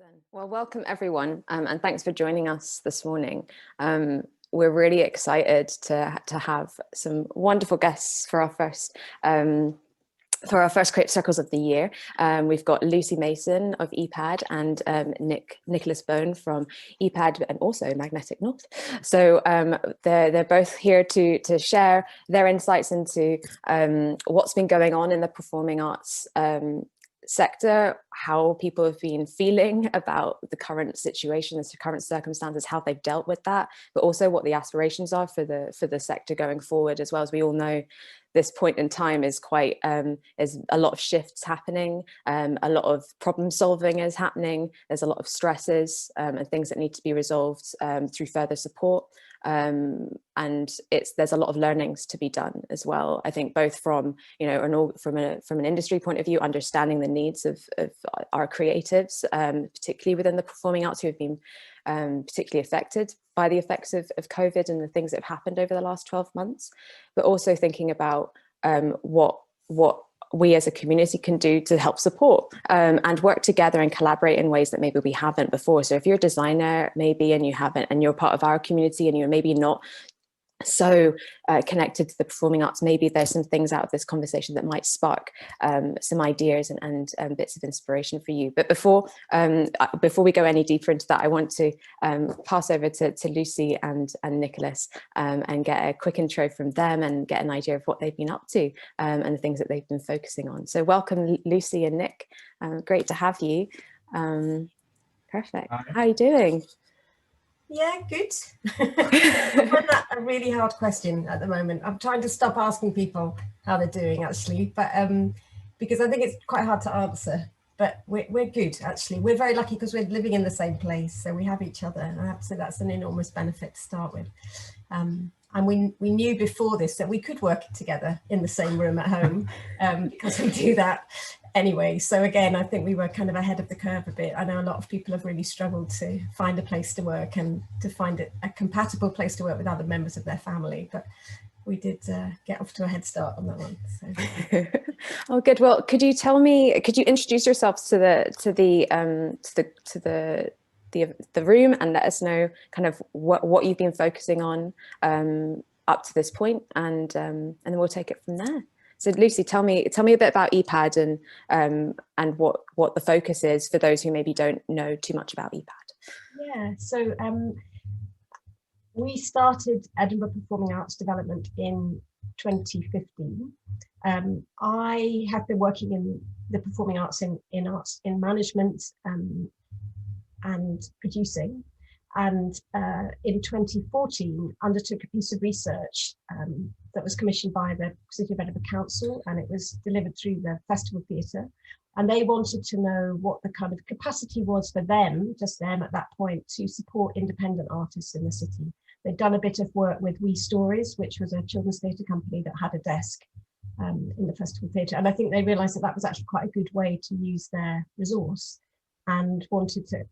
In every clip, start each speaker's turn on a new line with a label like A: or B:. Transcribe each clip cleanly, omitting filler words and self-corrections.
A: Excellent. Well, welcome everyone, and thanks for joining us this morning. We're really excited to have some wonderful guests for our first Creative Circles of the year. We've got Lucy Mason of EPAD and Nicholas Bone from EPAD and also Magnetic North. So they're both here to share their insights into what's been going on in the performing arts sector, how people have been feeling about the current situation, the current circumstances, how they've dealt with that, but also what the aspirations are for the sector going forward. As well, as we all know, this point in time is quite there's a lot of shifts happening, a lot of problem solving is happening, there's a lot of stresses and things that need to be resolved through further support, and there's a lot of learnings to be done as well. I think both from from an industry point of view, understanding the needs of our creatives, particularly within the performing arts, who have been particularly affected by the effects of COVID and the things that have happened over the last 12 months, but also thinking about what we as a community can do to help support and work together and collaborate in ways that maybe we haven't before. So if you're a designer maybe and you haven't, and you're part of our community and you're maybe not so connected to the performing arts, maybe there's some things out of this conversation that might spark some ideas and bits of inspiration for you. But before we go any deeper into that, I want to pass over to Lucy and Nicholas and get a quick intro from them and get an idea of what they've been up to and the things that they've been focusing on. So welcome, Lucy and Nick. Great to have you. Perfect. Hi. How are you doing?
B: Yeah, good. I find that a really hard question at the moment. I'm trying to stop asking people how they're doing, actually, but because I think it's quite hard to answer. But we're good, actually. We're very lucky because we're living in the same place, so we have each other, and I have to say that's an enormous benefit to start with. And we knew before this that we could work together in the same room at home because we do that anyway. So again, I think we were kind of ahead of the curve a bit. I know a lot of people have really struggled to find a place to work and to find a compatible place to work with other members of their family, but we did get off to a head start on that one. So.
A: Oh, good. Well, could you introduce yourselves to the room and let us know kind of what you've been focusing on up to this point, and then we'll take it from there. So Lucy, tell me a bit about EPAD and what the focus is for those who maybe don't know too much about EPAD.
B: Yeah, so we started Edinburgh Performing Arts Development in 2015. I have been working in the performing arts in management and producing, and in 2014 undertook a piece of research that was commissioned by the City of Edinburgh Council, and it was delivered through the Festival Theatre, and they wanted to know what the kind of capacity was for them, just them at that point, to support independent artists in the city. They'd done a bit of work with We Stories, which was a children's theatre company that had a desk in the Festival Theatre, and I think they realised that was actually quite a good way to use their resource, and wanted to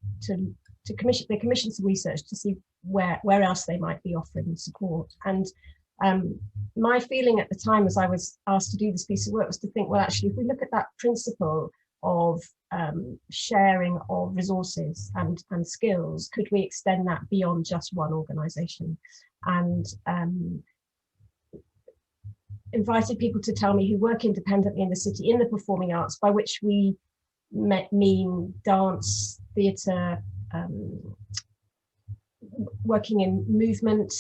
B: commission some research to see where else they might be offering support. And my feeling at the time, as I was asked to do this piece of work, was to think, well, actually, if we look at that principle of sharing of resources and skills, could we extend that beyond just one organisation? And invited people to tell me who work independently in the city in the performing arts, by which we mean dance, theatre, working in movement,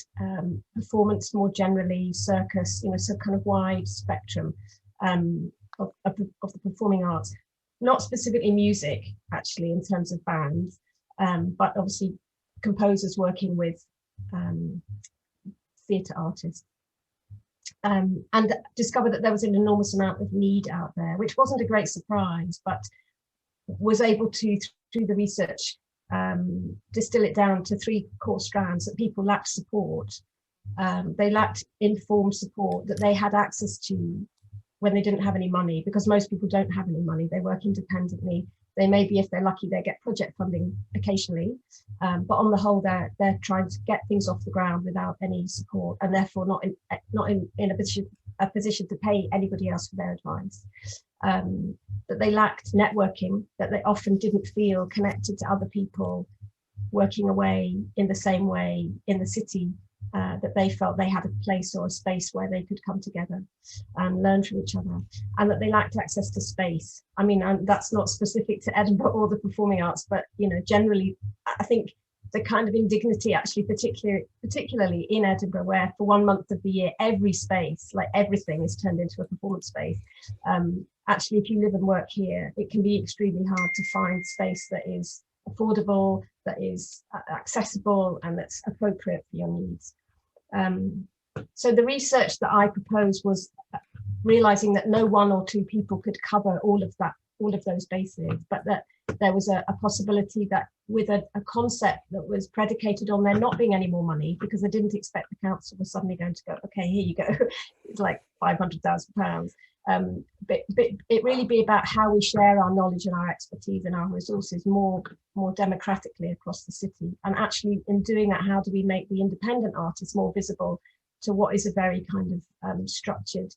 B: performance more generally, circus, so kind of wide spectrum of the performing arts, not specifically music actually in terms of bands, but obviously composers working with theatre artists, and discovered that there was an enormous amount of need out there, which wasn't a great surprise, but was able to, through the research, distill it down to three core strands: that people lacked support, they lacked informed support that they had access to when they didn't have any money, because most people don't have any money, they work independently. They maybe, if they're lucky, they get project funding occasionally, but on the whole they're trying to get things off the ground without any support, and therefore not in a a position to pay anybody else for their advice. That they lacked networking, that they often didn't feel connected to other people working away in the same way in the city, that they felt they had a place or a space where they could come together and learn from each other, and that they lacked access to space. I mean, that's not specific to Edinburgh or the performing arts, but generally, I think the kind of indignity actually, particularly in Edinburgh, where for 1 month of the year, every space, like everything, is turned into a performance space. Actually, if you live and work here, it can be extremely hard to find space that is affordable, that is accessible, and that's appropriate for your needs. So the research that I proposed was realizing that no one or two people could cover all of those bases, but that there was a possibility that with a concept that was predicated on there not being any more money, because I didn't expect the council was suddenly going to go, okay, here you go, it's like £500,000. But it really be about how we share our knowledge and our expertise and our resources more democratically across the city. And actually, in doing that, how do we make the independent artists more visible to what is a very kind of structured,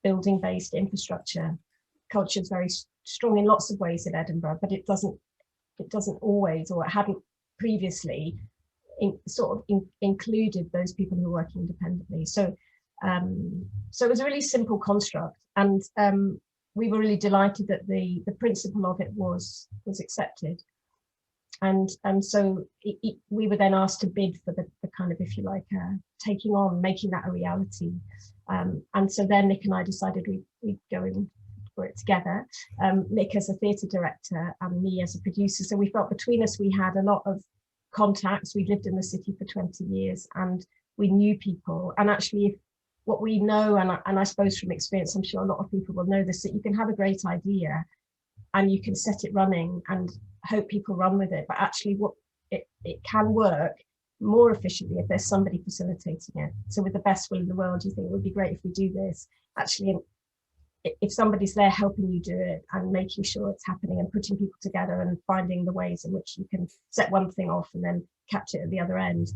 B: building-based infrastructure? Culture is very strong in lots of ways in Edinburgh, but it doesn't always, or it hadn't previously, included those people who are working independently. So it was a really simple construct, and we were really delighted that the principle of it was accepted, and so we were then asked to bid for the kind of, if you like, taking on, making that a reality, and so then Nick and I decided we'd go in for it together. Nick as a theatre director and me as a producer. So we felt between us we had a lot of contacts. We'd lived in the city for 20 years and we knew people. And actually, what we know, and I suppose from experience, I'm sure a lot of people will know this, that you can have a great idea and you can set it running and hope people run with it. But actually, it can work more efficiently if there's somebody facilitating it. So with the best will in the world, you think it would be great if we do this. Actually, if somebody's there helping you do it and making sure it's happening and putting people together and finding the ways in which you can set one thing off and then catch it at the other end,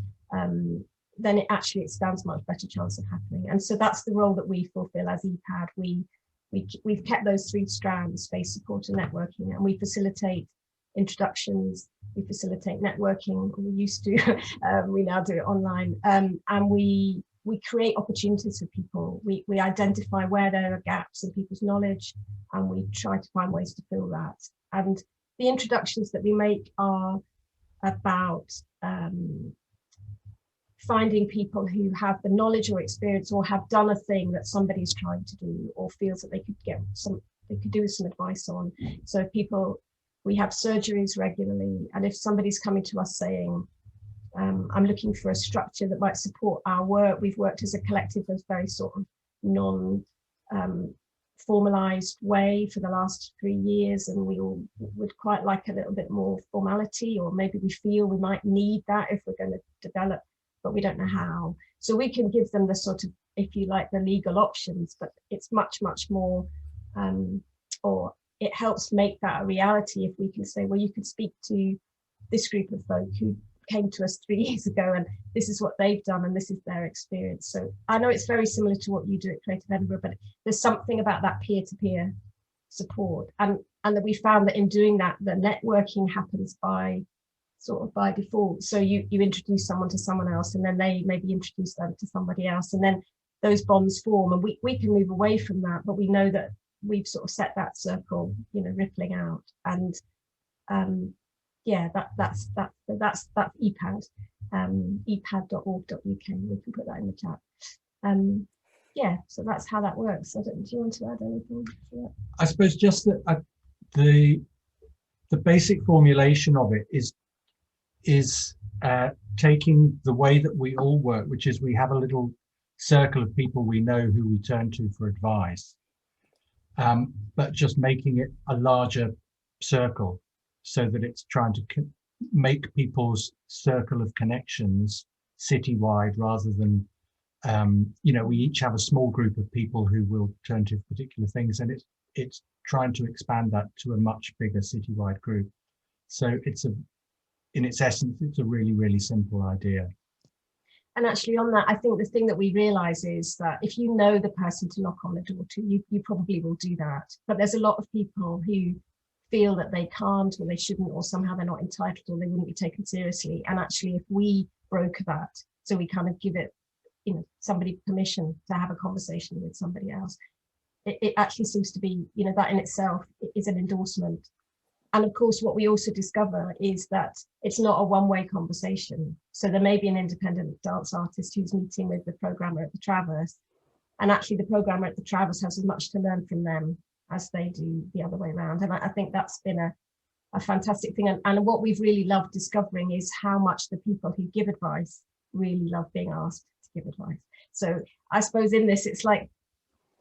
B: then it stands much better chance of happening. And so that's the role that we fulfill as EPAD. We've kept those three strands: space, support and networking, and we facilitate introductions, we facilitate networking, we used to, we now do it online, and we create opportunities for people. We identify where there are gaps in people's knowledge and we try to find ways to fill that. And the introductions that we make are about finding people who have the knowledge or experience or have done a thing that somebody's trying to do or feels that they could do with some advice on. So we have surgeries regularly, and if somebody's coming to us saying, I'm looking for a structure that might support our work. We've worked as a collective as very sort of non-formalized way for the last 3 years, and we all would quite like a little bit more formality, or maybe we feel we might need that if we're going to develop, but we don't know how. So we can give them the sort of, if you like, the legal options, but it's much, much more, or it helps make that a reality if we can say, well, you could speak to this group of folk who came to us 3 years ago and this is what they've done and this is their experience. So I know it's very similar to what you do at Creative Edinburgh, but there's something about that peer-to-peer support, and that we found that in doing that, the networking happens by default. So you introduce someone to someone else, and then they maybe introduce them to somebody else, and then those bonds form, and we can move away from that, but we know that we've sort of set that circle, rippling out. And yeah, that's EPAD, epad.org.uk. We can put that in the chat. Yeah, so that's how that works. Do you want to add anything to that?
C: I suppose just that the basic formulation of it is taking the way that we all work, which is we have a little circle of people we know who we turn to for advice, but just making it a larger circle, so that it's trying to make people's circle of connections citywide, rather than, we each have a small group of people who will turn to particular things, and it's trying to expand that to a much bigger citywide group. So in its essence, it's a really, really simple idea.
B: And actually on that, I think the thing that we realize is that if you know the person to knock on the door to, you probably will do that. But there's a lot of people who feel that they can't, or they shouldn't, or somehow they're not entitled, or they wouldn't be taken seriously. And actually, if we broker that, so we kind of give it, you know, somebody permission to have a conversation with somebody else, it actually seems to be, you know, that in itself is an endorsement. And of course, what we also discover is that it's not a one-way conversation. So there may be an independent dance artist who's meeting with the programmer at the Traverse, and actually the programmer at the Traverse has as much to learn from them as they do the other way around. And I think that's been a fantastic thing. And what we've really loved discovering is how much the people who give advice really love being asked to give advice. So I suppose in this, it's like,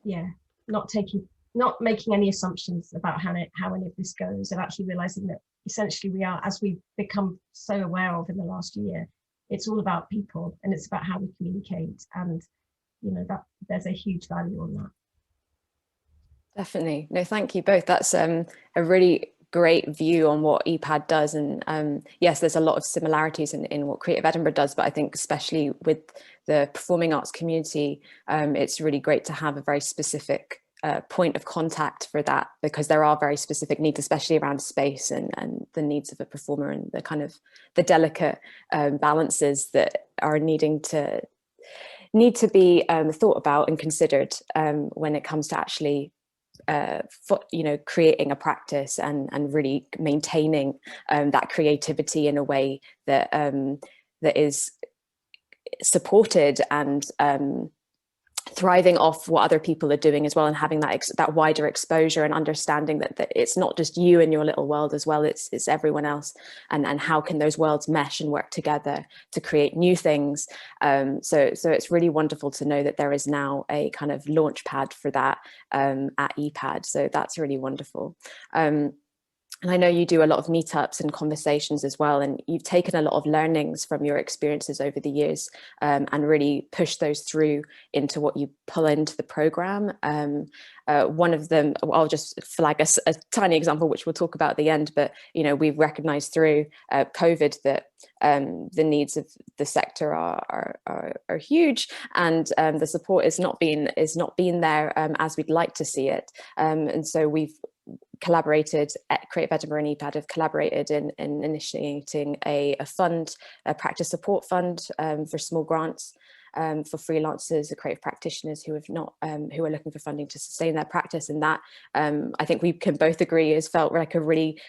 B: yeah, not making any assumptions about how any of this goes, and actually realizing that essentially we are, as we've become so aware of in the last year, it's all about people, and it's about how we communicate, and you know, that there's a huge value on that.
A: Definitely. No, thank you both. That's a really great view on what EPAD does. And yes, there's a lot of similarities in what Creative Edinburgh does, but I think especially with the performing arts community, it's really great to have a very specific point of contact for that, because there are very specific needs, especially around space and the needs of a performer, and the kind of the delicate balances that are need to be thought about and considered when it comes to actually you know, creating a practice and really maintaining that creativity in a way that that is supported and thriving off what other people are doing as well, and having that wider exposure and understanding that it's not just you and your little world as well, it's everyone else, and how can those worlds mesh and work together to create new things. So it's really wonderful to know that there is now a kind of launch pad for that at EPAD, so that's really wonderful. And I know you do a lot of meetups and conversations as well, and you've taken a lot of learnings from your experiences over the years and really pushed those through into what you pull into the program. One of them, I'll just flag a tiny example, which we'll talk about at the end, but you know, we've recognized through COVID that the needs of the sector are huge, and the support is not being there as we'd like to see it. And so we've collaborated at Creative Edinburgh and EPAD have collaborated in initiating a fund, a practice support fund for small grants for freelancers or creative practitioners who are looking for funding to sustain their practice. And that I think we can both agree has felt like a really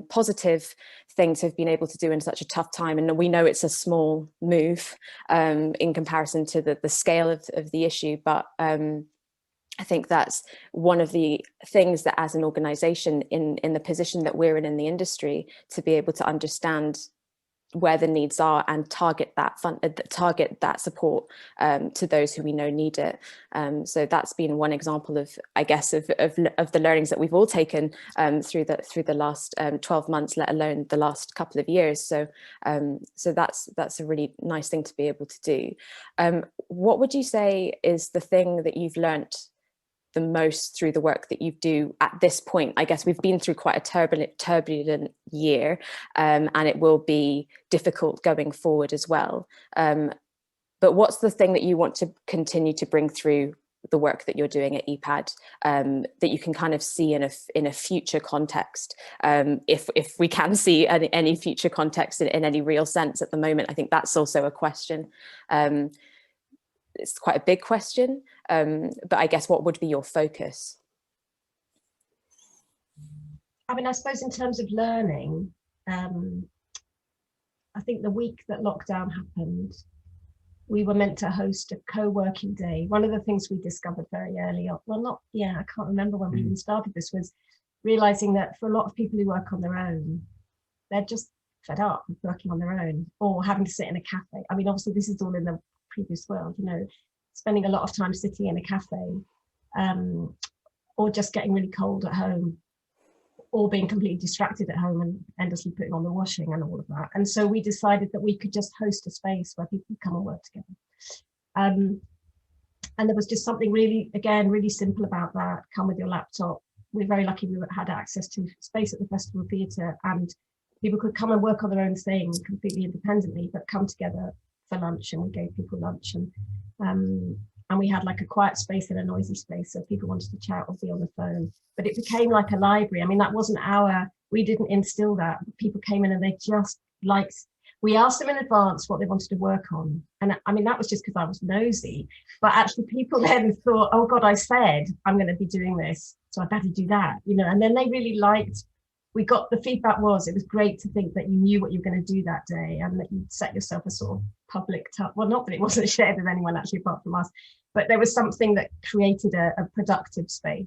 A: positive thing to have been able to do in such a tough time. And we know it's a small move in comparison to the scale of the issue, but I think that's one of the things that as an organization in the position that we're in the industry, to be able to understand where the needs are and target that support to those who we know need it. So that's been one example of, I guess, of the learnings that we've all taken through the last 12 months, let alone the last couple of years. So so that's a really nice thing to be able to do. What would you say is the thing that you've learnt the most through the work that you do at this point? I guess we've been through quite a turbulent year, and it will be difficult going forward as well. But what's the thing that you want to continue to bring through the work that you're doing at EPAD that you can kind of see in a future context, if we can see any future context in any real sense at the moment? I think that's also a question. It's quite a big question, but I guess what would be your focus?
B: I mean, I suppose in terms of learning, I think the week that lockdown happened, we were meant to host a co-working day. One of the things we discovered very early on, I can't remember when we even started this, was realizing that for a lot of people who work on their own, they're just fed up with working on their own or having to sit in a cafe. I mean, obviously this is all in the previous world, you know, spending a lot of time sitting in a cafe, or just getting really cold at home, or being completely distracted at home and endlessly putting on the washing and all of that. And so we decided that we could just host a space where people could come and work together. And there was just something really simple about that. Come with your laptop. We're very lucky we had access to space at the Festival Theatre, and people could come and work on their own thing completely independently, but come together for lunch, and we gave people lunch, and we had like a quiet space and a noisy space, so if people wanted to chat or be on the phone. But it became like a library. I mean, that wasn't we didn't instill that. People came in and they just liked, we asked them in advance what they wanted to work on. And I mean, that was just because I was nosy, but actually people then thought, oh God, I said I'm going to be doing this, so I better do that, you know. And then they really liked, we got, the feedback was, it was great to think that you knew what you were going to do that day, and that you'd set yourself a sort of public, well, not that it wasn't shared with anyone actually apart from us, but there was something that created a productive space.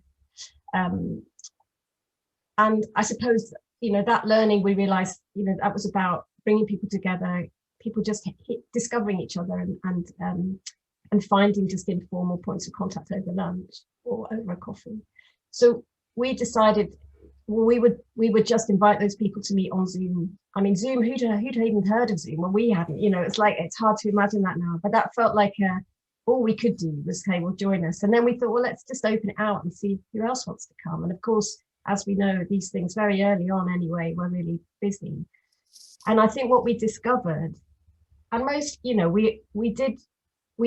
B: And I suppose, you know, that learning, we realized, you know, that was about bringing people together, people just discovering each other, and finding just informal points of contact over lunch or over a coffee. So we decided, well, we would just invite those people to meet on Zoom. I mean, Zoom, who'd even heard of Zoom? Well, we hadn't, you know. It's like, it's hard to imagine that now, but that felt like all we could do was, okay, well, join us. And then we thought, well, let's just open it out and see who else wants to come. And of course, as we know, these things very early on anyway were really busy. And I think what we discovered, and most, you know, we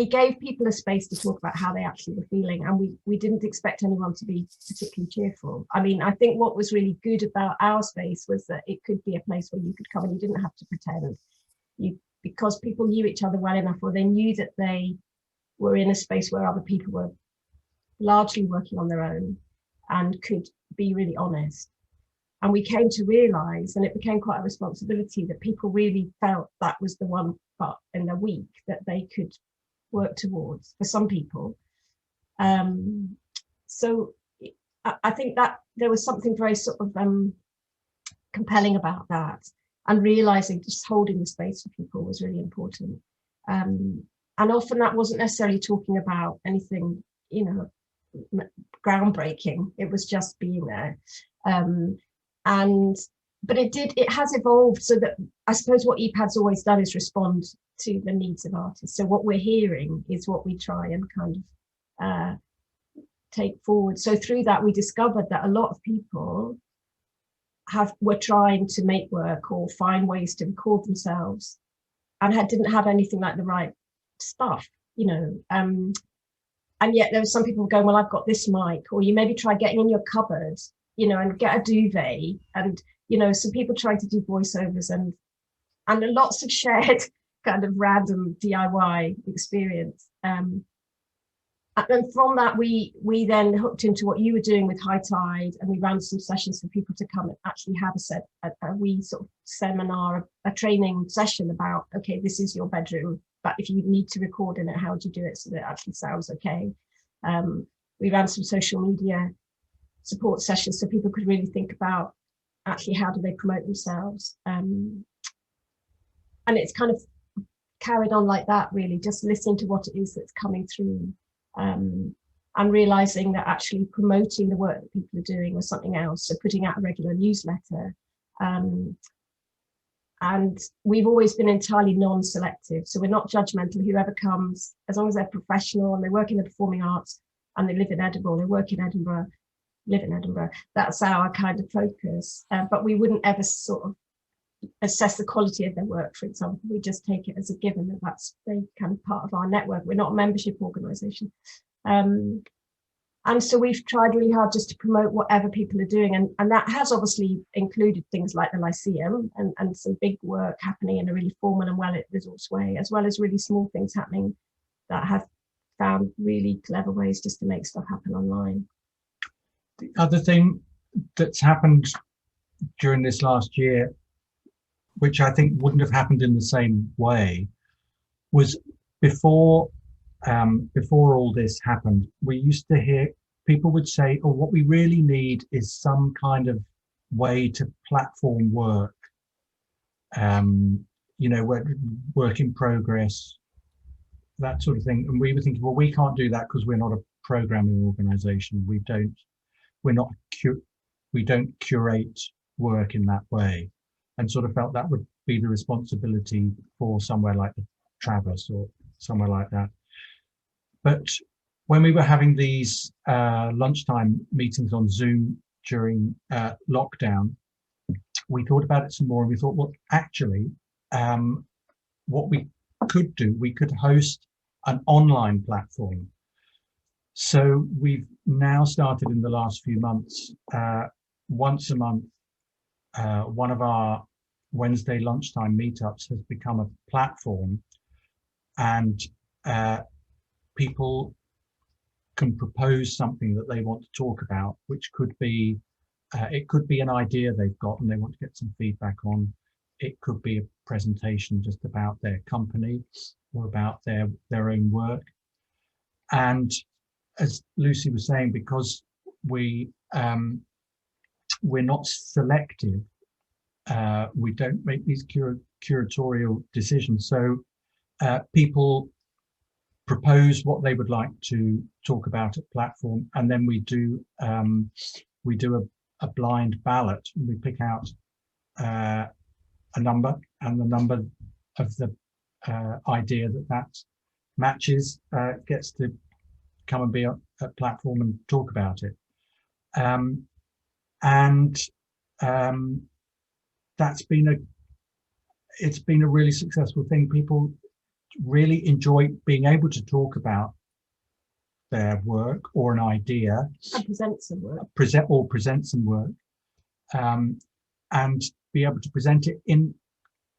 B: gave people a space to talk about how they actually were feeling, and we didn't expect anyone to be particularly cheerful. I mean, I think what was really good about our space was that it could be a place where you could come and you didn't have to pretend. Because people knew each other well enough, or they knew that they were in a space where other people were largely working on their own and could be really honest. And we came to realize, and it became quite a responsibility, that people really felt that was the one part in the week that they could work towards for some people. So I think that there was something very sort of compelling about that, and realizing just holding the space for people was really important. And often that wasn't necessarily talking about anything, you know, groundbreaking. It was just being there. But it has evolved, so that I suppose what EPAD's always done is respond to the needs of artists. So what we're hearing is what we try and kind of take forward. So through that, we discovered that a lot of people were trying to make work or find ways to record themselves, and didn't have anything like the right stuff, you know. And yet there were some people going, well, I've got this mic, or you maybe try getting in your cupboard, you know, and get a duvet, and, you know, so people trying to do voiceovers and lots of shared kind of random DIY experience. And from that, we then hooked into what you were doing with High Tide, and we ran some sessions for people to come and actually have a wee sort of seminar, a training session about, okay, this is your bedroom, but if you need to record in it, how do you do it so that it actually sounds okay? We ran some social media support sessions so people could really think about actually how do they promote themselves. And it's kind of carried on like that, really, just listening to what it is that's coming through, and realizing that actually promoting the work that people are doing was something else. So putting out a regular newsletter. And we've always been entirely non-selective. So we're not judgmental. Whoever comes, as long as they're professional and they work in the performing arts and they live in Edinburgh, they work in Edinburgh, live in Edinburgh, that's our kind of focus. But we wouldn't ever sort of assess the quality of their work, for example. We just take it as a given that that's the kind of part of our network. We're not a membership organisation. And so we've tried really hard just to promote whatever people are doing. And that has obviously included things like the Lyceum and some big work happening in a really formal and well-resourced way, as well as really small things happening that have found really clever ways just to make stuff happen online.
C: The other thing that's happened during this last year, which I think wouldn't have happened in the same way, was before all this happened, we used to hear people would say, oh, what we really need is some kind of way to platform work, you know, work in progress, that sort of thing. And we were thinking, well, we can't do that because we're not a programming organization. We don't curate work in that way, and sort of felt that would be the responsibility for somewhere like the Traverse or somewhere like that. But when we were having these lunchtime meetings on Zoom during lockdown, we thought about it some more, and we thought, well, actually, what we could do, we could host an online platform. So we've now started in the last few months, once a month, one of our Wednesday lunchtime meetups has become a platform, and people can propose something that they want to talk about, which could be, it could be an idea they've got and they want to get some feedback on. It could be a presentation just about their company or about their own work. And as Lucy was saying, because we're not selective, we don't make these curatorial decisions. So people propose what they would like to talk about at platform, and then we do a blind ballot. We pick out a number, and the number of the idea that matches gets to come and be a platform and talk about it. That's been it's been a really successful thing. People really enjoy being able to talk about their work or an idea,
B: and present some work,
C: present some work, and be able to present it in.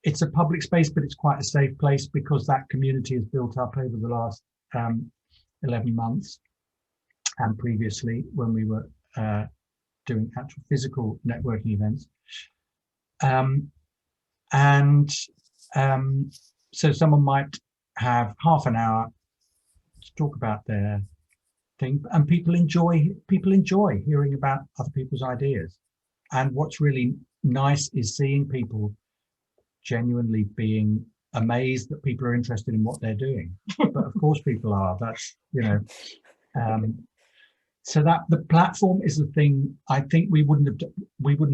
C: It's a public space, but it's quite a safe place because that community has built up over the last 11 months, and previously when we were doing actual physical networking events. So someone might have half an hour to talk about their thing, and people enjoy hearing about other people's ideas. And what's really nice is seeing people genuinely being amazed that people are interested in what they're doing. But of course people are. That's, you know, so that the platform is the thing. I think we wouldn't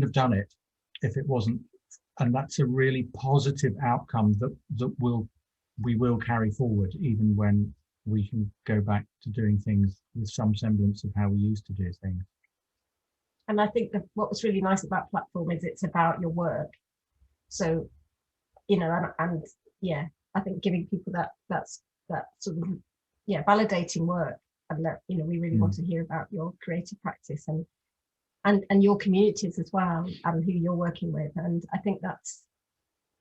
C: have done it if it wasn't, and that's a really positive outcome that we will carry forward, even when we can go back to doing things with some semblance of how we used to do things.
B: And I think that what was really nice about platform is it's about your work. So, you know, and yeah, I think giving people that sort of, yeah, validating work, and that, you know, we really want to hear about your creative practice and your communities as well, and who you're working with. And I think that's,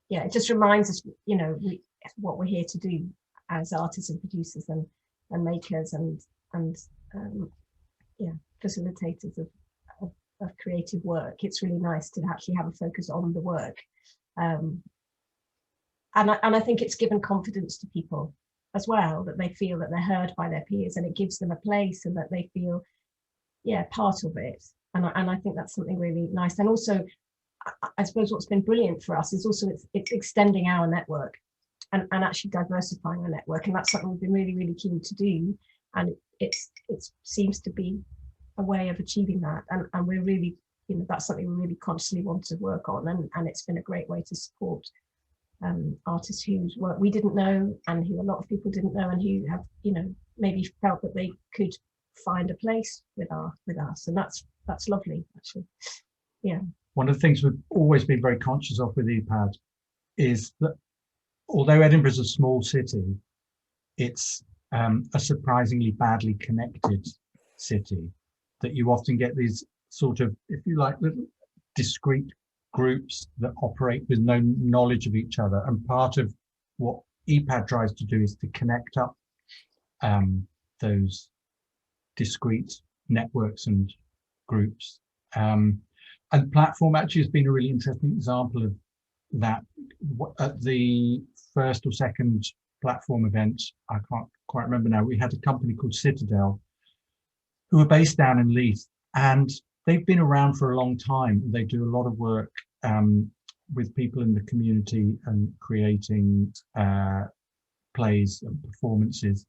B: yeah, it just reminds us, you know, what we're here to do as artists and producers and makers and yeah, facilitators of creative work. It's really nice to actually have a focus on the work. And I think it's given confidence to people as well, that they feel that they're heard by their peers, and it gives them a place, and that they feel, yeah, part of it. And I think that's something really nice. And also, I suppose what's been brilliant for us is also it's extending our network and actually diversifying our network. And that's something we've been really, really keen to do. And it seems to be a way of achieving that. And we're really, you know, that's something we really consciously want to work on. And it's been a great way to support artists whose work we didn't know, and who a lot of people didn't know, and who have, you know, maybe felt that they could find a place with us. And that's lovely, actually. Yeah.
C: One of the things we've always been very conscious of with EPAD is that although Edinburgh is a small city, it's a surprisingly badly connected city, that you often get these sort of, if you like, little discrete groups that operate with no knowledge of each other. And part of what EPAD tries to do is to connect up those discrete networks and groups. And platform actually has been a really interesting example of that. At the first or second platform event, I can't quite remember now, we had a company called Citadel, who are based down in Leith, and they've been around for a long time. They do a lot of work with people in the community and creating plays and performances.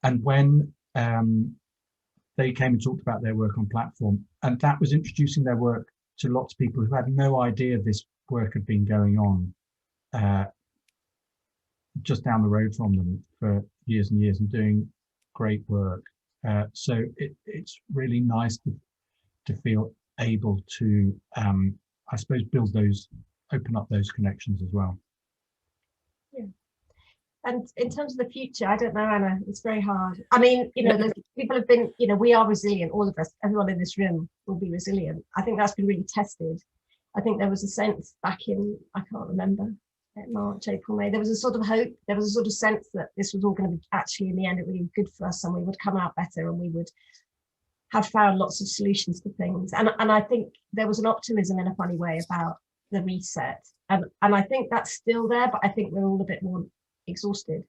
C: And when they came and talked about their work on platform, and that was introducing their work to lots of people who had no idea this work had been going on just down the road from them for years and years, and doing great work. So it's really nice to feel able to, I suppose, open up those connections as well.
B: Yeah. And in terms of the future, I don't know, Anna, it's very hard. I mean, you know, people have been, you know, we are resilient, all of us, everyone in this room will be resilient. I think that's been really tested. I think there was a sense back in, I can't remember, March, April, May, there was a sort of hope, there was a sort of sense that this was all going to be actually in the end, it would be good for us and we would come out better and we would have found lots of solutions to things. And I think there was an optimism in a funny way about the reset. And I think that's still there, but I think we're all a bit more exhausted.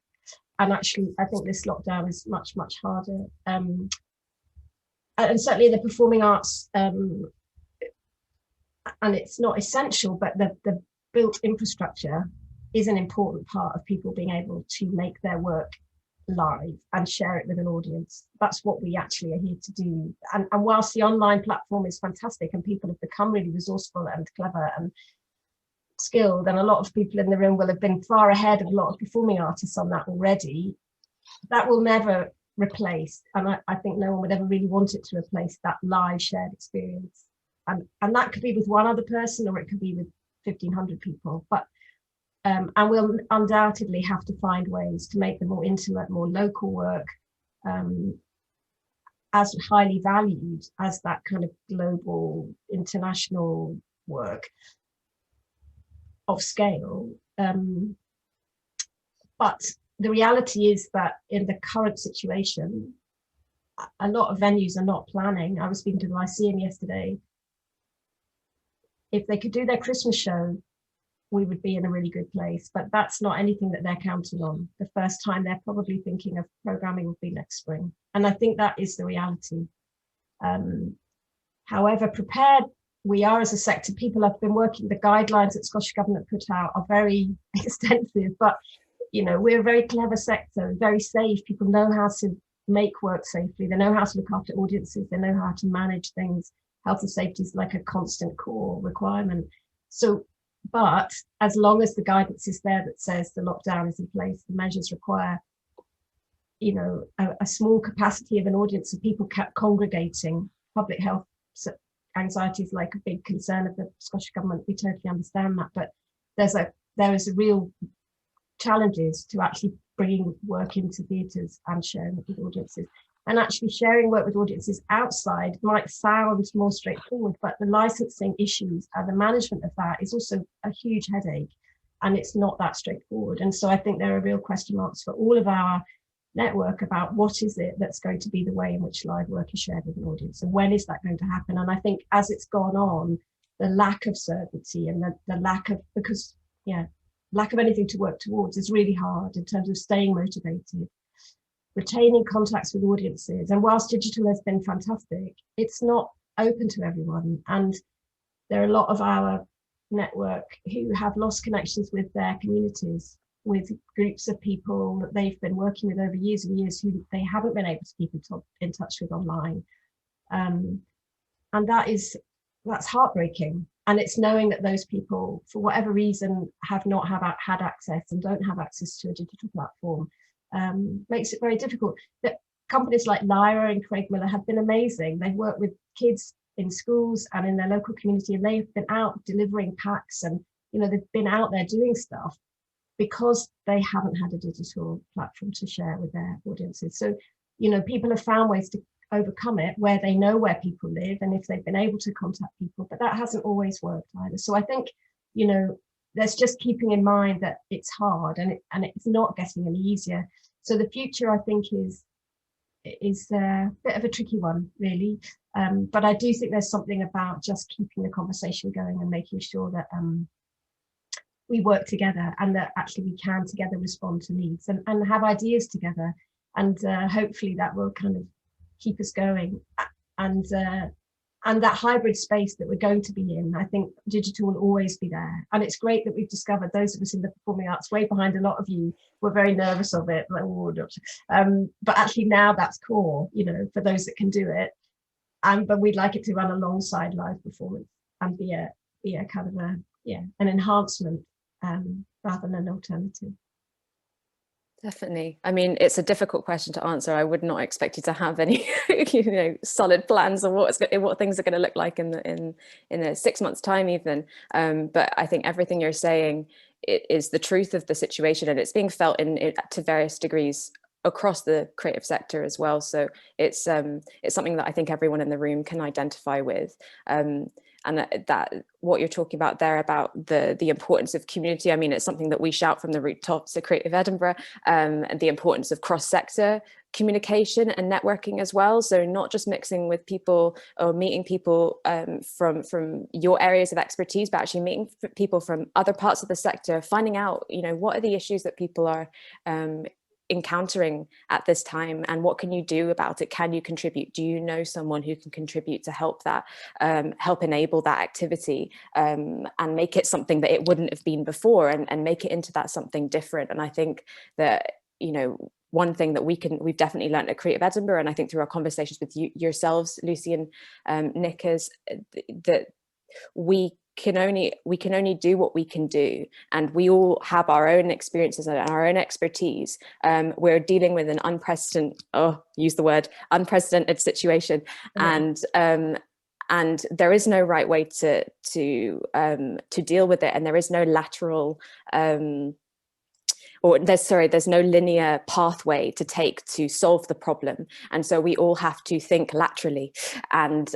B: And actually, I think this lockdown is much, much harder. And certainly in the performing arts, and it's not essential, but the built infrastructure is an important part of people being able to make their work live and share it with an audience. That's what we actually are here to do. And whilst the online platform is fantastic and people have become really resourceful and clever and skilled, and a lot of people in the room will have been far ahead of a lot of performing artists on that already, that will never replace, and I think no one would ever really want it to replace that live shared experience. And that could be with one other person or it could be with 1,500 people, but and we'll undoubtedly have to find ways to make the more intimate, more local work as highly valued as that kind of global, international work of scale. But the reality is that in the current situation, a lot of venues are not planning. I was speaking to the Lyceum yesterday. If they could do their Christmas show, we would be in a really good place, but that's not anything that they're counting on. The first time they're probably thinking of programming will be next spring. And I think that is the reality. However prepared we are as a sector, people have been working, the guidelines that Scottish Government put out are very extensive, but you know, we're a very clever sector, very safe. People know how to make work safely. They know how to look after audiences. They know how to manage things. Health and safety is like a constant core requirement. So, but as long as the guidance is there that says the lockdown is in place, the measures require, you know, a small capacity of an audience of people congregating. Public health anxiety is like a big concern of the Scottish Government. We totally understand that, but there is a real challenges to actually bringing work into theatres and sharing it with audiences. And actually sharing work with audiences outside might sound more straightforward, but the licensing issues and the management of that is also a huge headache, and it's not that straightforward. And so I think there are real question marks for all of our network about what is it that's going to be the way in which live work is shared with an audience, and when is that going to happen. And I think as it's gone on, the lack of certainty and the lack of, because lack of anything to work towards is really hard in terms of staying motivated, retaining contacts with audiences. And whilst digital has been fantastic, it's not open to everyone, and there are a lot of our network who have lost connections with their communities, with groups of people that they've been working with over years and years who they haven't been able to keep in touch with online. And that's heartbreaking. And it's knowing that those people, for whatever reason, have not had access and don't have access to a digital platform, makes it very difficult. That companies like Lyra and Craig Miller have been amazing. They've worked with kids in schools and in their local community, and they've been out delivering packs, and you know, they've been out there doing stuff because they haven't had a digital platform to share with their audiences. So, you know, people have found ways to overcome it where they know where people live and if they've been able to contact people, but that hasn't always worked either. So I think, you know, there's just keeping in mind that it's hard and it's not getting any easier. So the future, I think, is a bit of a tricky one, really. But I do think there's something about just keeping the conversation going and making sure that we work together and that actually we can together respond to needs and have ideas together. And hopefully that will kind of keep us going. And that hybrid space that we're going to be in, I think digital will always be there. And it's great that we've discovered, those of us in the performing arts, way behind a lot of you, were very nervous of it. Like, oh, but actually now that's core, you know, for those that can do it. But we'd like it to run alongside live performance and be a kind of an enhancement rather than an alternative.
A: Definitely. I mean, it's a difficult question to answer. I would not expect you to have any, you know, solid plans of what things are going to look like in a 6 months' time, even. But I think everything you're saying it is the truth of the situation, and it's being felt to various degrees across the creative sector as well. So it's something that I think everyone in the room can identify with. And that what you're talking about there about the importance of community, I mean, it's something that we shout from the rooftops at Creative Edinburgh, and the importance of cross-sector communication and networking as well. So not just mixing with people or meeting people from your areas of expertise, but actually meeting people from other parts of the sector, finding out, you know, what are the issues that people are encountering at this time, and what can you do about it? Can you contribute? Do you know someone who can contribute to help that, help enable that activity, and make it something that it wouldn't have been before, and make it into that something different? And I think that, you know, one thing that we've definitely learned at Creative Edinburgh, and I think through our conversations with yourselves, Lucy and Nick, is that we can only do what we can do, and we all have our own experiences and our own expertise. We're dealing with an unprecedented situation, and there is no right way to deal with it, and there is no lateral there's no linear pathway to take to solve the problem. And so we all have to think laterally and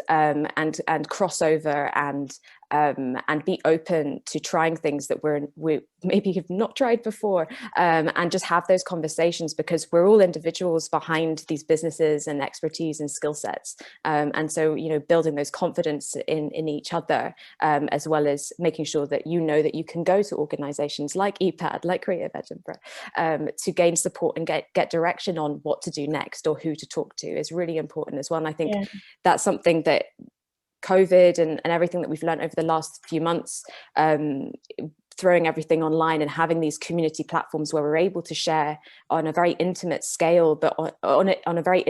A: cross over and be open to trying things that we maybe have not tried before, and just have those conversations, because we're all individuals behind these businesses and expertise and skill sets. And so, you know, building those confidence in each other, as well as making sure that you know that you can go to organizations like EPAD, like Creative Edinburgh, to gain support and get direction on what to do next or who to talk to, is really important as well. And I think that's something that COVID and everything that we've learned over the last few months, throwing everything online and having these community platforms where we're able to share on a very intimate scale, but in a very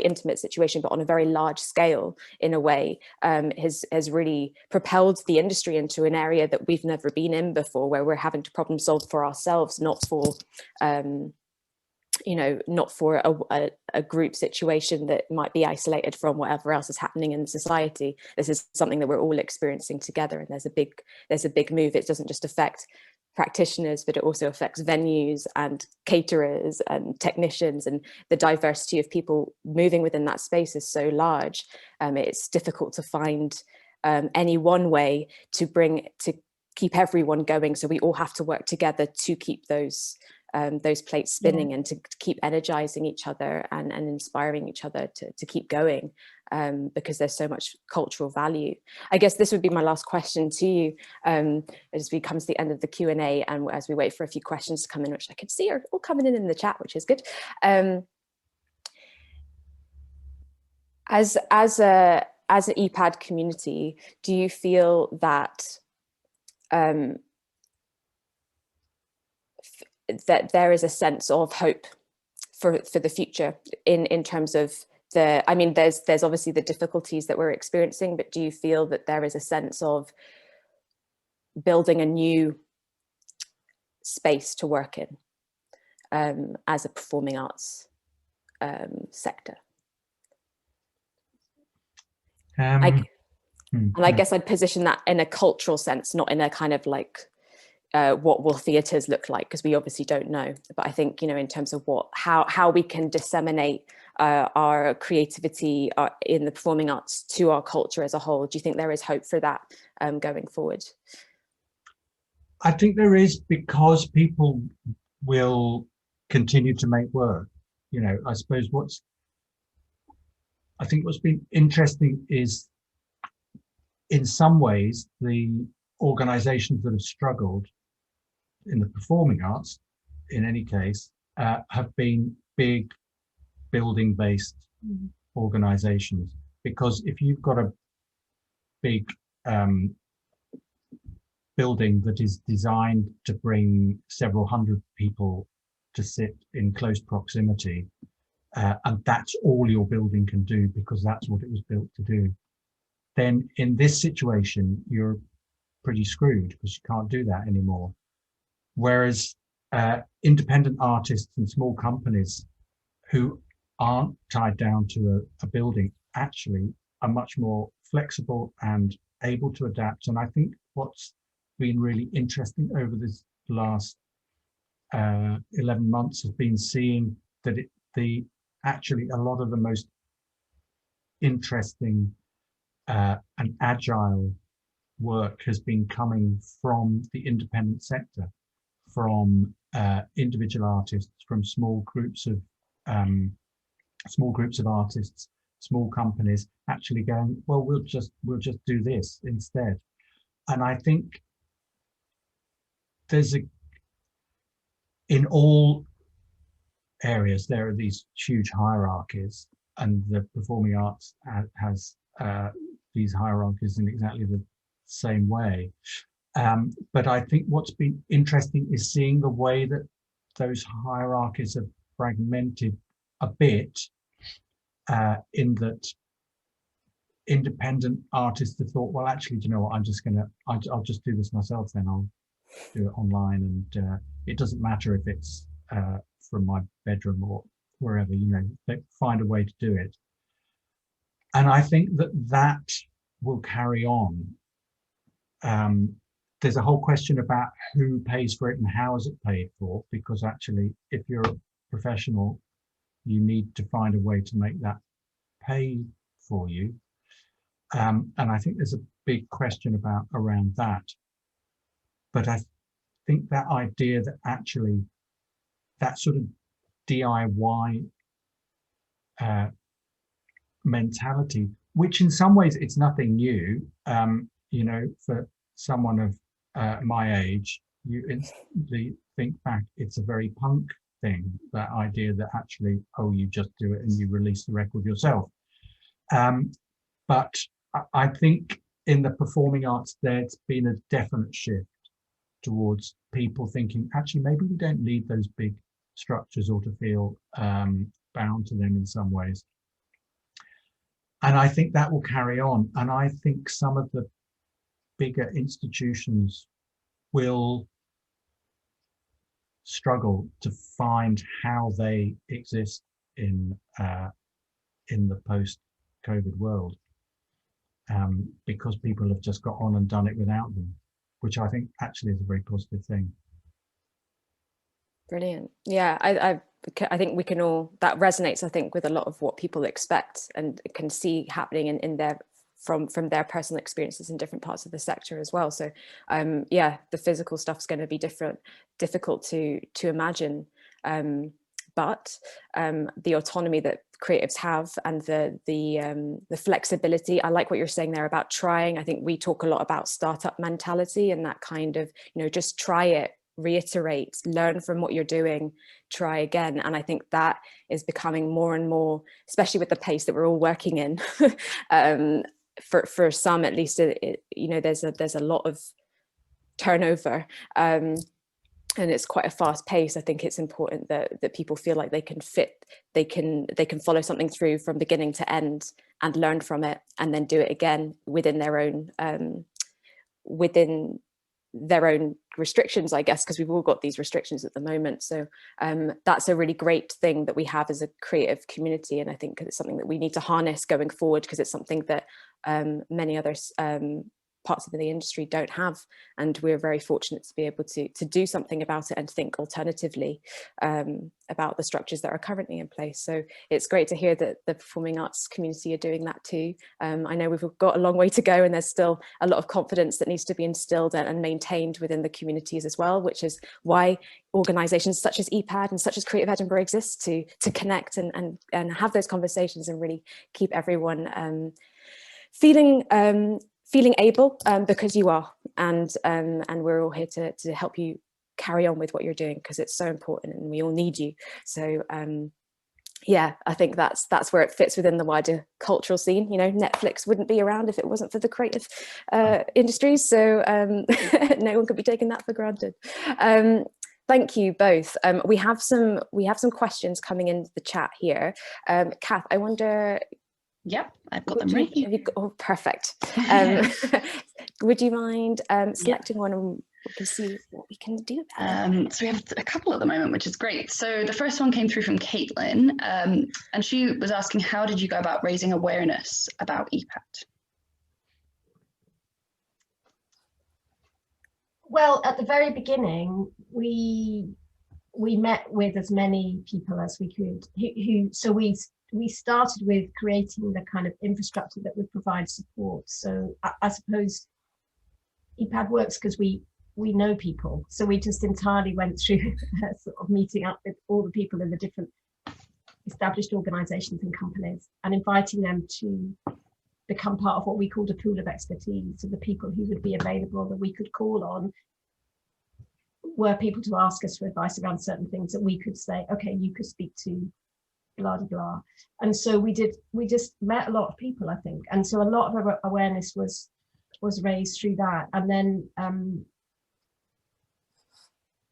A: intimate situation, but on a very large scale in a way, has really propelled the industry into an area that we've never been in before, where we're having to problem solve for ourselves, not for not for a group situation that might be isolated from whatever else is happening in society. This is something that we're all experiencing together, and there's a big move. It doesn't just affect practitioners, but it also affects venues and caterers and technicians, and the diversity of people moving within that space is so large. It's difficult to find any one way to keep everyone going. So we all have to work together to keep those plates spinning, and to keep energizing each other and inspiring each other to keep going, because there's so much cultural value. I guess this would be my last question to you, as we come to the end of the Q&A, and as we wait for a few questions to come in, which I can see are all coming in the chat, which is good. As an EPAD community, do you feel that that there is a sense of hope for the future in terms of there's obviously the difficulties that we're experiencing, but do you feel that there is a sense of building a new space to work in, as a performing arts sector? And I guess I'd position that in a cultural sense, not in a kind of like, what will theatres look like, because we obviously don't know. But I think, in terms of how we can disseminate our creativity in the performing arts to our culture as a whole. Do you think there is hope for that going forward?
C: I think there is, because people will continue to make work. I suppose what's been interesting is, in some ways, the organizations that have struggled in the performing arts, in any case, have been big building-based organizations. Because if you've got a big building that is designed to bring several hundred people to sit in close proximity, and that's all your building can do because that's what it was built to do, then in this situation, you're pretty screwed because you can't do that anymore. Whereas independent artists and small companies who aren't tied down to a building actually are much more flexible and able to adapt. And I think been really interesting over this last 11 months has been seeing that actually a lot of the most interesting and agile work has been coming from the independent sector, from individual artists, from small groups of artists, small companies actually going, well, we'll just do this instead. And I think in all areas there are these huge hierarchies, and the performing arts has these hierarchies in exactly the same way. But I think what's been interesting is seeing the way that those hierarchies have fragmented a bit, in that independent artists have thought, well, actually, do you know what, I'll just do this myself, then I'll do it online, and it doesn't matter if it's from my bedroom or wherever, they find a way to do it. And I think that will carry on. There's a whole question about who pays for it and how is it paid for, because actually, if you're a professional, you need to find a way to make that pay for you. And I think there's a big question around that. But I think that idea that actually that sort of DIY mentality, which in some ways it's nothing new, for someone of my age, you instantly think back, it's a very punk thing, that idea that actually, oh, you just do it and you release the record yourself. But I think in the performing arts, there's been a definite shift towards people thinking, actually, maybe we don't need those big structures or to feel bound to them in some ways. And I think that will carry on. And I think some of the bigger institutions will struggle to find how they exist in the post-COVID world, because people have just got on and done it without them, which I think actually is a very positive thing.
A: Brilliant. Yeah, I think we can all, that resonates, I think, with a lot of what people expect and can see happening in their from their personal experiences in different parts of the sector as well. So yeah, the physical stuff's going to be difficult to imagine, but the autonomy that creatives have and the flexibility. I like what you're saying there about trying. I think we talk a lot about startup mentality and that kind of, just try it, reiterate, learn from what you're doing, try again. And I think that is becoming more and more, especially with the pace that we're all working in. For some, at least, there's a lot of turnover, and it's quite a fast pace. I think it's important that people feel like they can follow something through from beginning to end and learn from it, and then do it again within their own restrictions, I guess, because we've all got these restrictions at the moment. So that's a really great thing that we have as a creative community, and I think it's something that we need to harness going forward, because it's something that many other parts of the industry don't have, and we're very fortunate to be able to do something about it and think alternatively about the structures that are currently in place. So it's great to hear that the performing arts community are doing that too. I know we've got a long way to go, and there's still a lot of confidence that needs to be instilled and maintained within the communities as well, which is why organisations such as EPAD and such as Creative Edinburgh exist, to connect and have those conversations and really keep everyone feeling able, because you are, and we're all here to help you carry on with what you're doing, because it's so important and we all need you. So yeah, I think that's where it fits within the wider cultural scene. Netflix wouldn't be around if it wasn't for the creative industries, so no one could be taking that for granted. Thank you both. We have some questions coming into the chat here. Kath, I wonder.
D: Yep, I've got them ready.
A: Oh, perfect. Would you mind selecting one, and we can see what we can do about it?
D: So we have a couple at the moment, which is great. So the first one came through from Caitlin, and she was asking, how did you go about raising awareness about EPAD?
B: Well, at the very beginning, we met with as many people as we could. So we started with creating the kind of infrastructure that would provide support. So I suppose EPAD works because we know people. So we just entirely went through sort of meeting up with all the people in the different established organisations and companies and inviting them to become part of what we called a pool of expertise. So the people who would be available that we could call on were people to ask us for advice around certain things that we could say, okay, you could speak to blah, blah, blah. And so we just met a lot of people, I think. And so a lot of awareness was raised through that. And then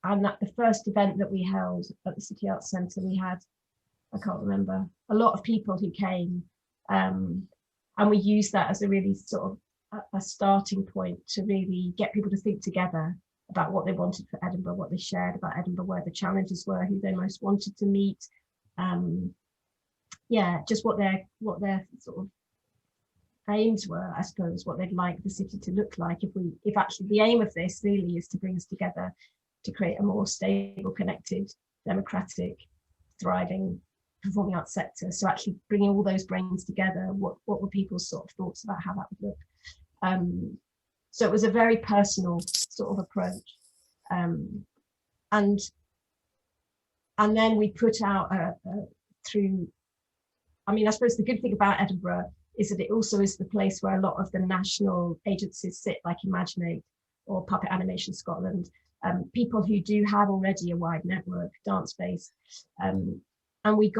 B: and at the first event that we held at the City Arts Centre, we had, I can't remember, a lot of people who came, and we used that as a really sort of a starting point to really get people to think together about what they wanted for Edinburgh, what they shared about Edinburgh, where the challenges were, who they most wanted to meet. Yeah, just what their sort of aims were, I suppose, what they'd like the city to look like. If actually the aim of this really is to bring us together to create a more stable, connected, democratic, thriving performing arts sector. So actually bringing all those brains together, what were people's sort of thoughts about how that would look? So it was a very personal sort of approach. And then we put out through, I mean, I suppose the good thing about Edinburgh is that it also is the place where a lot of the national agencies sit, like Imaginate or Puppet Animation Scotland, people who do have already a wide network, dance-based. And we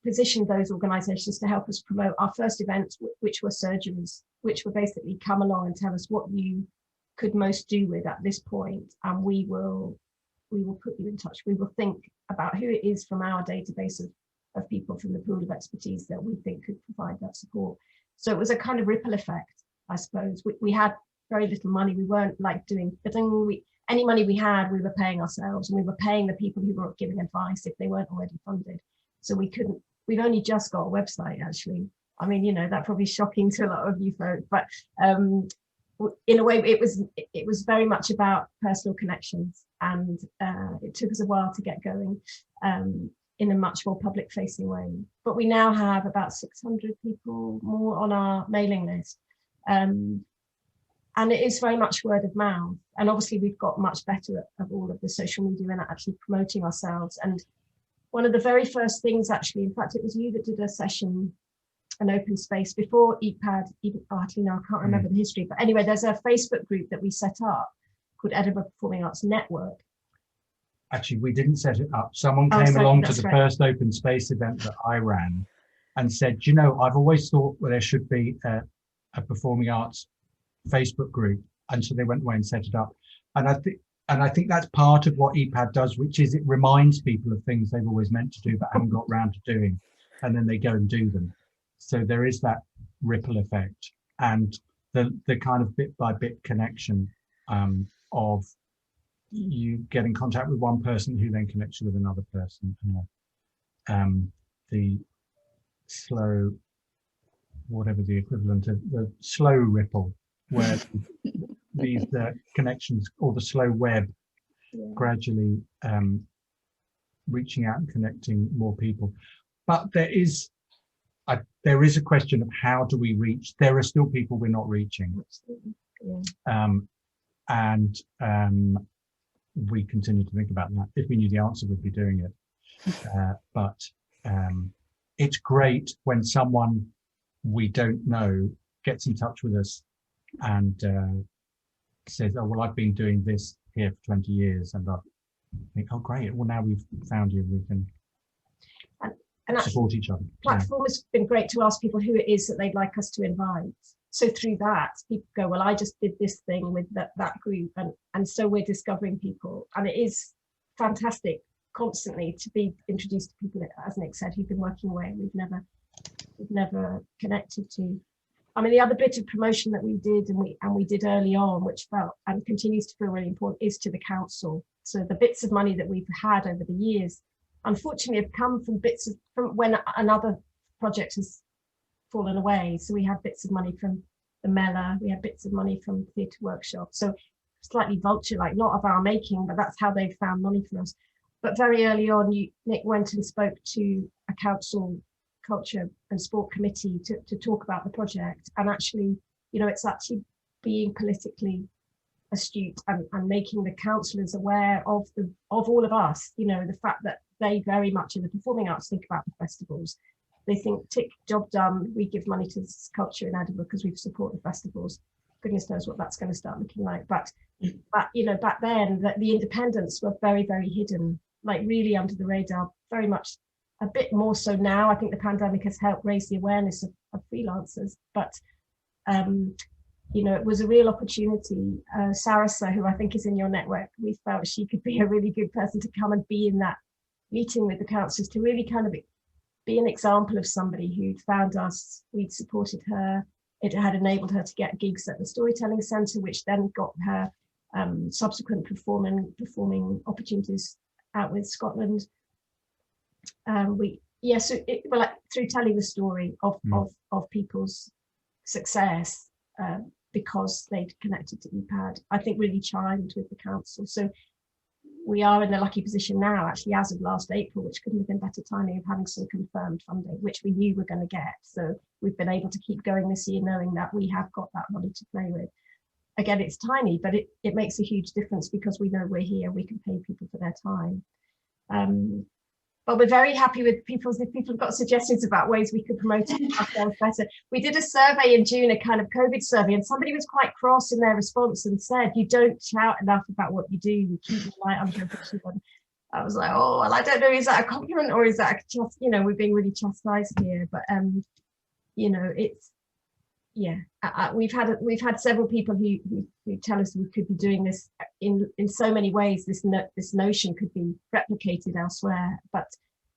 B: positioned those organisations to help us promote our first events, which were surgeries, which were basically come along and tell us what you could most do with at this point, and we will put you in touch. We will think about who it is from our database of people from the pool of expertise that we think could provide that support. So it was a kind of ripple effect, I suppose. We had very little money. We weren't like doing, but then any money we had, we were paying ourselves, and we were paying the people who were giving advice if they weren't already funded. So we've only just got a website, actually. I mean, you know, that probably shocking to a lot of you folk, but in a way, it was very much about personal connections, and it took us a while to get going in a much more public-facing way. But we now have about 600 people more on our mailing list. And it is very much word of mouth. And obviously we've got much better at all of the social media and actually promoting ourselves. And one of the very first things, actually, in fact, it was you that did a session, an open space before EPAD, actually, no, I can't remember the history. But anyway, there's a Facebook group that we set up called Edinburgh Performing Arts Network.
C: Actually, we didn't set it up. Someone came along to the first open space event that I ran and said, you know, I've always thought there should be a performing arts Facebook group, and so they went away and set it up. And I think that's part of what EPAD does, which is it reminds people of things they've always meant to do but haven't got round to doing, and then they go and do them. So there is that ripple effect and the kind of bit by bit connection of you get in contact with one person who then connects you with another person. The slow, whatever the equivalent of the slow ripple, where these connections, or the slow web, gradually reaching out and connecting more people. But there is a question of how do we reach? There are still people we're not reaching. And we continue to think about that. If we knew the answer, we'd be doing it. But it's great when someone we don't know gets in touch with us and says, oh, well, I've been doing this here for 20 years. And I think, oh, great. Well, now we've found you, we can support each other.
B: Platform has been great to ask people who it is that they'd like us to invite. So through that, people go, well, I just did this thing with that group. And so we're discovering people. And it is fantastic constantly to be introduced to people, as Nick said, who've been working away and we've never connected to. I mean, the other bit of promotion that we did and we did early on, which felt and continues to feel really important, is to the council. So the bits of money that we've had over the years, unfortunately, have come from when another project has fallen away. So we had bits of money from the Mellor. We had bits of money from Theatre Workshop. So slightly vulture, like not of our making, but that's how they found money from us. But very early on, Nick went and spoke to a council culture and sport committee to talk about the project. And actually, you know, it's actually being politically astute and making the councillors aware of all of us, you know, the fact that they very much in the performing arts think about the festivals. They think, tick, job done, we give money to this culture in Edinburgh because we support the festivals. Goodness knows what that's going to start looking like. But you know, back then the independents were very, very hidden, like really under the radar, very much a bit more so now. I think the pandemic has helped raise the awareness of freelancers, but you know, it was a real opportunity. Sarasa, who I think is in your network, we felt she could be a really good person to come and be in that meeting with the councillors to really kind of be an example of somebody who'd found us, we'd supported her. It had enabled her to get gigs at the Storytelling Centre, which then got her subsequent performing opportunities out with Scotland. So through telling the story of people's success, because they'd connected to EPAD, I think really chimed with the council. So we are in the lucky position now, actually, as of last April, which couldn't have been better timing, of having some confirmed funding, which we knew we're going to get. So we've been able to keep going this year, knowing that we have got that money to play with. Again, it's tiny, but it makes a huge difference because we know we're here, we can pay people for their time. But we're very happy with people. If people have got suggestions about ways we could promote ourselves better. We did a survey in June, a kind of COVID survey, and somebody was quite cross in their response and said, you don't shout enough about what you do. You keep your light under everyone. I was like, oh, well, I don't know, is that a compliment or is that just, you know, we're being really chastised here? But, you know, it's, yeah, we've had several people who tell us we could be doing this in so many ways. This notion could be replicated elsewhere, but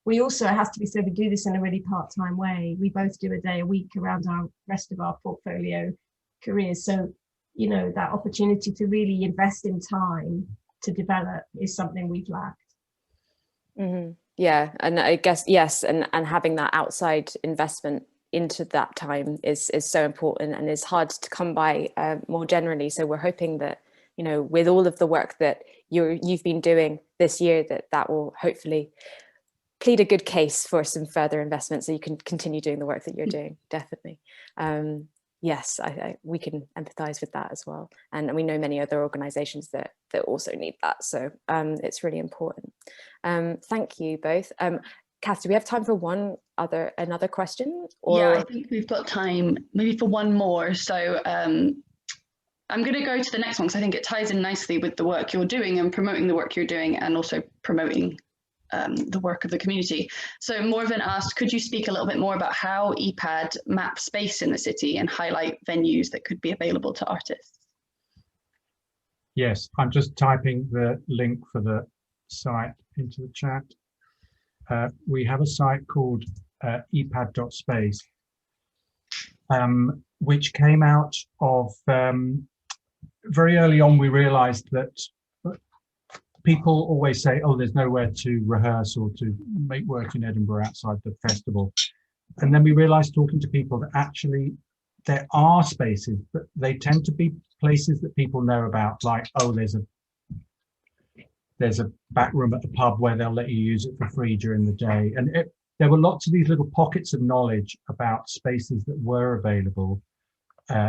B: we also, it has to be said, we do this in a really part-time way. We both do a day a week around our rest of our portfolio careers. So, you know, that opportunity to really invest in time to develop is something we've lacked.
A: Mm-hmm. Yeah, and I guess yes, and having that outside investment into that time is so important and is hard to come by more generally. So we're hoping that, you know, with all of the work that you've been doing this year, that will hopefully plead a good case for some further investment so you can continue doing the work that you're doing. Definitely. Yes, we can empathize with that as well. And we know many other organizations that also need that. So it's really important. Thank you both. Kath, do we have time for another question? Or...
D: Yeah, I think we've got time maybe for one more. So I'm going to go to the next one because I think it ties in nicely with the work you're doing and promoting the work you're doing and also promoting the work of the community. So Morven asked, could you speak a little bit more about how EPAD maps space in the city and highlight venues that could be available to artists?
C: Yes, I'm just typing the link for the site into the chat. We have a site called epad.space, which came out of very early on. We realized that people always say, oh, there's nowhere to rehearse or to make work in Edinburgh outside the festival. And then we realized, talking to people, that actually there are spaces, but they tend to be places that people know about, like, oh, there's a back room at the pub where they'll let you use it for free during the day. And there were lots of these little pockets of knowledge about spaces that were available,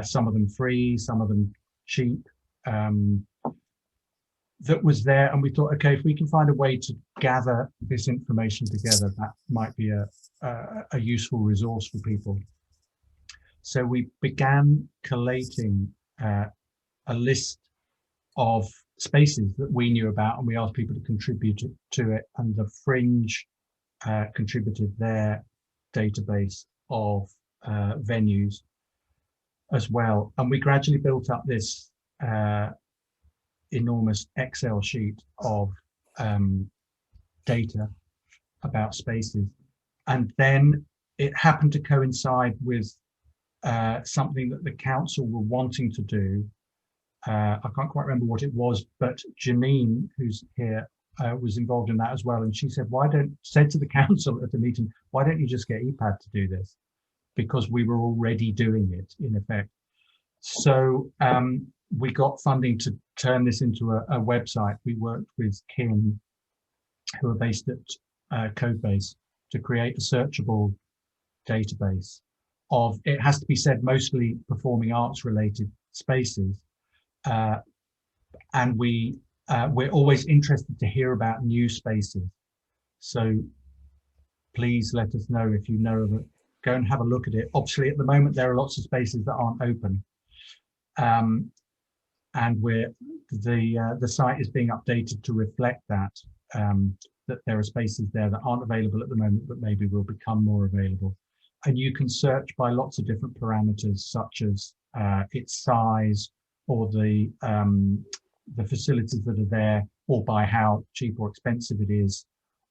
C: some of them free, some of them cheap, that was there. And we thought, okay, if we can find a way to gather this information together, that might be a useful resource for people. So we began collating a list of spaces that we knew about, and we asked people to contribute to it, and the Fringe contributed their database of venues as well. And we gradually built up this enormous Excel sheet of data about spaces. And then it happened to coincide with something that the council were wanting to do. I can't quite remember what it was, but Janine, who's here, was involved in that as well. And she said, said to the council at the meeting, why don't you just get EPAD to do this? Because we were already doing it, in effect. So we got funding to turn this into a website. We worked with Kin, who are based at Codebase, to create a searchable database of, it has to be said, mostly performing arts related spaces. And we're always interested to hear about new spaces. So please let us know if you know of it. Go and have a look at it. Obviously, at the moment, there are lots of spaces that aren't open. And the site is being updated to reflect that, that there are spaces there that aren't available at the moment, but maybe will become more available. And you can search by lots of different parameters, such as its size, or the facilities that are there, or by how cheap or expensive it is,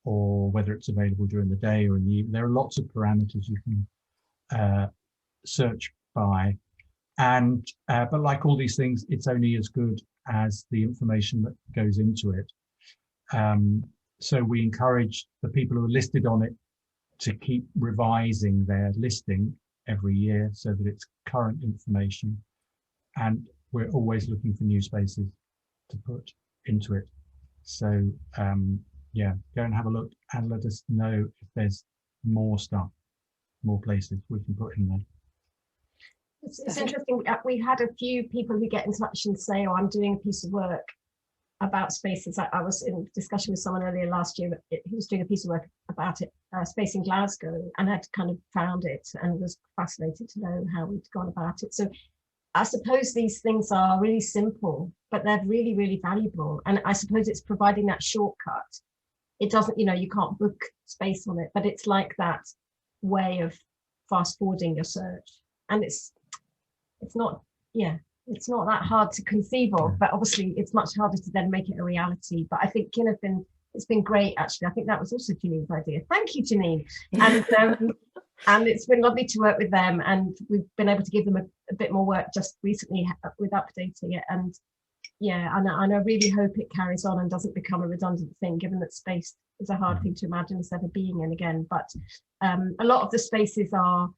C: or whether it's available during the day or in the evening. There are lots of parameters you can search by. And but like all these things, it's only as good as the information that goes into it. So we encourage the people who are listed on it to keep revising their listing every year so that it's current information. And we're always looking for new spaces to put into it. So yeah, go and have a look and let us know if there's more stuff, more places we can put in there.
B: It's interesting. We had a few people who get in touch and say, oh, I'm doing a piece of work about spaces. I was in discussion with someone earlier last year who was doing a piece of work about it, space in Glasgow, and had kind of found it and was fascinated to know how we'd gone about it. So I suppose these things are really simple, but they're really, really valuable. And I suppose it's providing that shortcut. It doesn't, you know, you can't book space on it, but it's like that way of fast forwarding your search. And it's not, yeah, it's not that hard to conceive of, but obviously it's much harder to then make it a reality. But I think it's been great, actually. I think that was also Janine's idea. Thank you, Janine. And it's been lovely to work with them, and we've been able to give them a bit more work just recently with updating it. And yeah, and I really hope it carries on and doesn't become a redundant thing, given that space is a hard thing to imagine us ever being in again. But a lot of the spaces are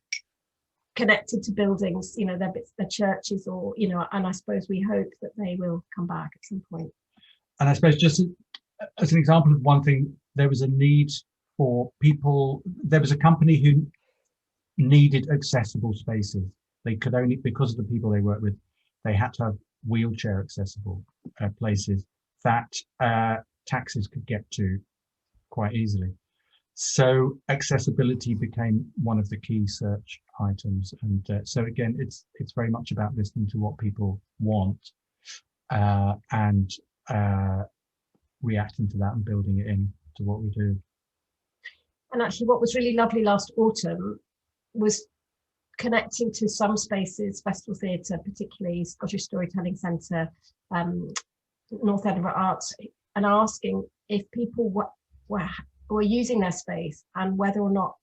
B: connected to buildings, you know, they're churches, or, you know, and I suppose we hope that they will come back at some point. And
C: I suppose just as an example of one thing, there was a need for people, there was a company who needed accessible spaces. They could only, because of the people they work with, they had to have wheelchair accessible places that taxis could get to quite easily. So accessibility became one of the key search items. And so again, it's very much about listening to what people want and reacting to that and building it in to what we do.
B: And actually what was really lovely last autumn was connecting to some spaces, Festival Theatre, particularly Scottish Storytelling Centre, North Edinburgh Arts, and asking if people were using their space and whether or not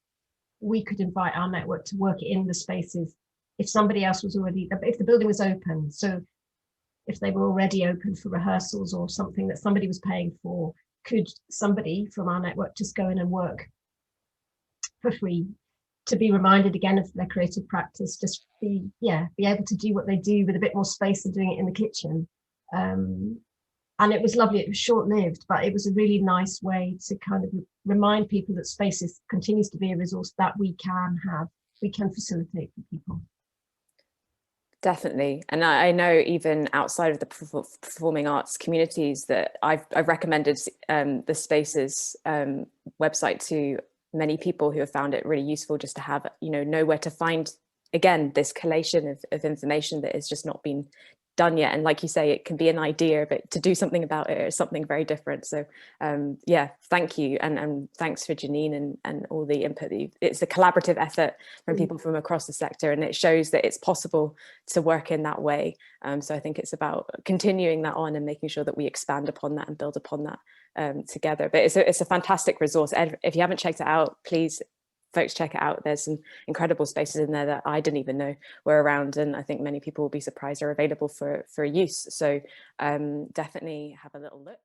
B: we could invite our network to work in the spaces if somebody else was already, if the building was open. So if they were already open for rehearsals or something that somebody was paying for, could somebody from our network just go in and work for free to be reminded again of their creative practice, just be able to do what they do with a bit more space than doing it in the kitchen. And it was lovely. It was short-lived, but it was a really nice way to kind of remind people that spaces continues to be a resource that we can facilitate for people.
A: Definitely. And I know even outside of the performing arts communities that I've recommended the Spaces website to many people who have found it really useful, just to have, you know where to find, again, this collation of information that has just not been done yet. And like you say, it can be an idea, but to do something about it is something very different. So yeah, thank you. And thanks for Janine and all the input. It's a collaborative effort from people from across the sector, and it shows that it's possible to work in that way. So I think it's about continuing that on and making sure that we expand upon that and build upon that together. But it's a fantastic resource. If you haven't checked it out, please, folks, check it out. There's some incredible spaces in there that I didn't even know were around, and I think many people will be surprised are available for use. So definitely have a little look.